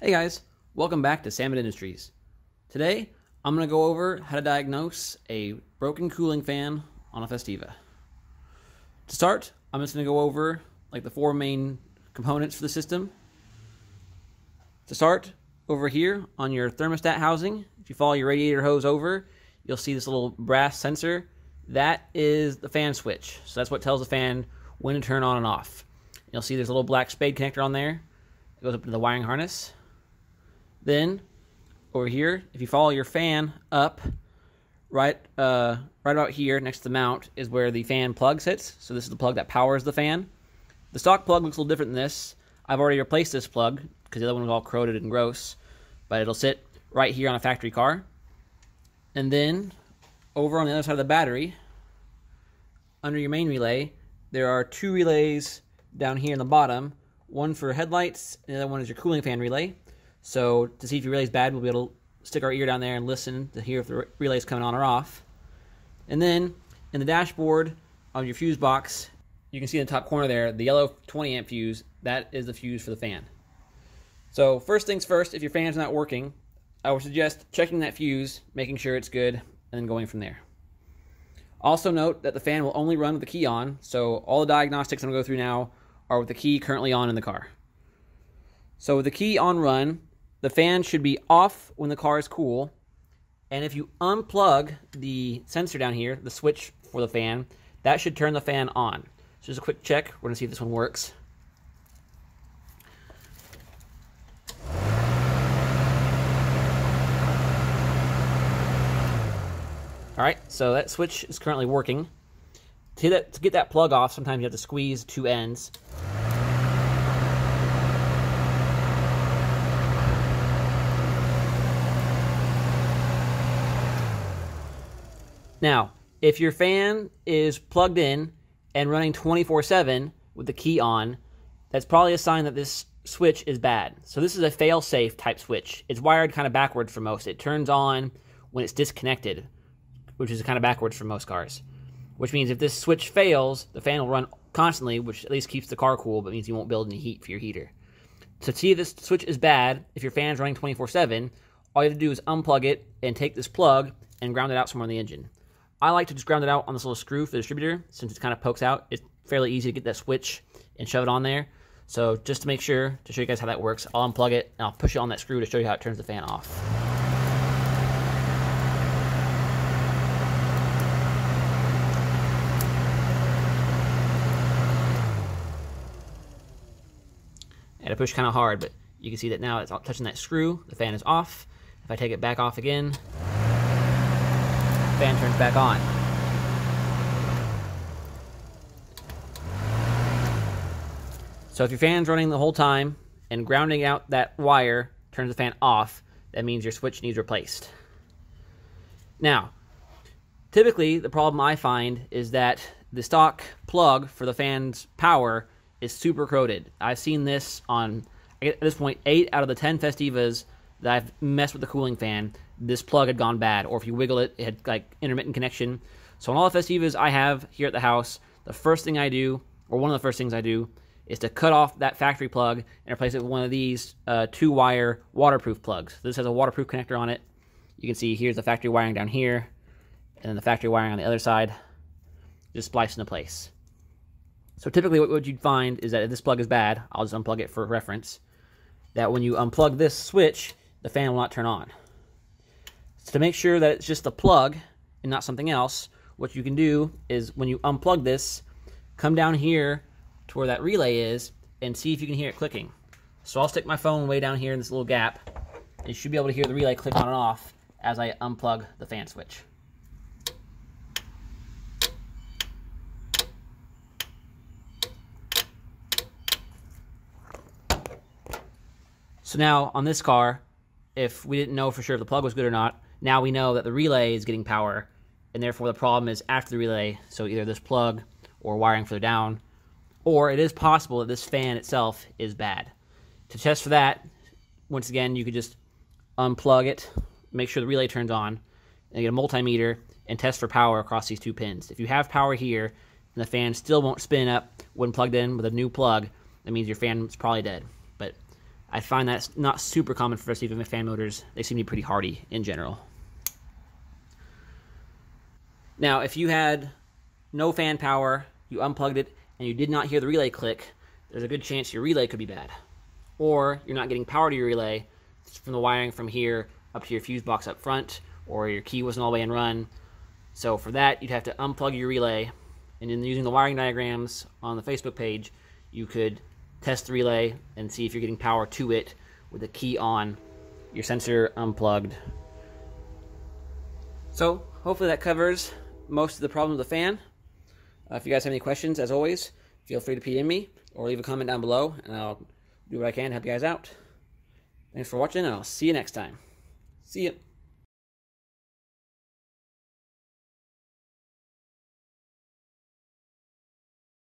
Hey guys, welcome back to Salmon Industries. Today, I'm going to go over how to diagnose a broken cooling fan on a Festiva. To start, I'm just going to go over the four main components for the system. To start, over here on your thermostat housing, if you follow your radiator hose over, you'll see this little brass sensor. That is the fan switch. So that's what tells the fan when to turn on and off. You'll see there's a little black spade connector on there. It goes up to the wiring harness. Then, over here, if you follow your fan up, right about here next to the mount is where the fan plug sits. So this is the plug that powers the fan. The stock plug looks a little different than this. I've already replaced this plug because the other one was all corroded and gross. But it'll sit right here on a factory car. And then, over on the other side of the battery, under your main relay, there are two relays down here in the bottom. One for headlights, and the other one is your cooling fan relay. So to see if your relay is bad, we'll be able to stick our ear down there and listen to hear if the relay is coming on or off. And then in the dashboard on your fuse box, you can see in the top corner there, the yellow 20 amp fuse, that is the fuse for the fan. So first things first, if your fan's not working, I would suggest checking that fuse, making sure it's good, and then going from there. Also note that the fan will only run with the key on, so all the diagnostics I'm going to go through now are with the key currently on in the car. So with the key on run, the fan should be off when the car is cool, and if you unplug the sensor down here, the switch for the fan, that should turn the fan on. So just a quick check. We're going to see if this one works. Alright, so that switch is currently working. To get that plug off, sometimes you have to squeeze two ends. Now, if your fan is plugged in and running 24/7 with the key on, that's probably a sign that this switch is bad. So this is a fail-safe type switch. It's wired kind of backwards for most. It turns on when it's disconnected, which is kind of backwards for most cars. Which means if this switch fails, the fan will run constantly, which at least keeps the car cool, but means you won't build any heat for your heater. So to see if this switch is bad, if your fan is running 24/7, all you have to do is unplug it and take this plug and ground it out somewhere in the engine. I like to just ground it out on this little screw for the distributor, since it kind of pokes out. It's fairly easy to get that switch and shove it on there. So just to make sure, to show you guys how that works, I'll unplug it and I'll push it on that screw to show you how it turns the fan off. And I push kind of hard, but you can see that now it's touching that screw. The fan is off. If I take it back off again, fan turns back on. So if your fan's running the whole time and grounding out that wire turns the fan off, that means your switch needs replaced. Now, typically the problem I find is that the stock plug for the fan's power is super corroded. I've seen this on, at this point, 8 out of the 10 Festivas that I've messed with the cooling fan, this plug had gone bad, or if you wiggle it, it had like intermittent connection. So on all the Festivas I have here at the house, the first thing I do, or one of the first things I do, is to cut off that factory plug and replace it with one of these 2-wire waterproof plugs. This has a waterproof connector on it. You can see here's the factory wiring down here, and then the factory wiring on the other side, just spliced into place. So typically what you'd find is that if this plug is bad, I'll just unplug it for reference, that when you unplug this switch, the fan will not turn on. So to make sure that it's just the plug and not something else, what you can do is when you unplug this, come down here to where that relay is and see if you can hear it clicking. So I'll stick my phone way down here in this little gap, and you should be able to hear the relay click on and off as I unplug the fan switch. So now on this car, if we didn't know for sure if the plug was good or not, now we know that the relay is getting power, and therefore the problem is after the relay, so either this plug or wiring further down, or it is possible that this fan itself is bad. To test for that, once again, you could just unplug it, make sure the relay turns on, and get a multimeter and test for power across these two pins. If you have power here and the fan still won't spin up when plugged in with a new plug, that means your fan is probably dead. But I find that's not super common for Festiva fan motors. They seem to be pretty hardy in general. Now, if you had no fan power, you unplugged it, and you did not hear the relay click, there's a good chance your relay could be bad. Or you're not getting power to your relay from the wiring from here up to your fuse box up front, or your key wasn't all the way in run. So for that, you'd have to unplug your relay, and then using the wiring diagrams on the Facebook page, you could test the relay and see if you're getting power to it with the key on, your sensor unplugged. So hopefully that covers most of the problems with the fan. If you guys have any questions, as always, feel free to PM me or leave a comment down below, and I'll do what I can to help you guys out. Thanks for watching, and I'll see you next time. See ya.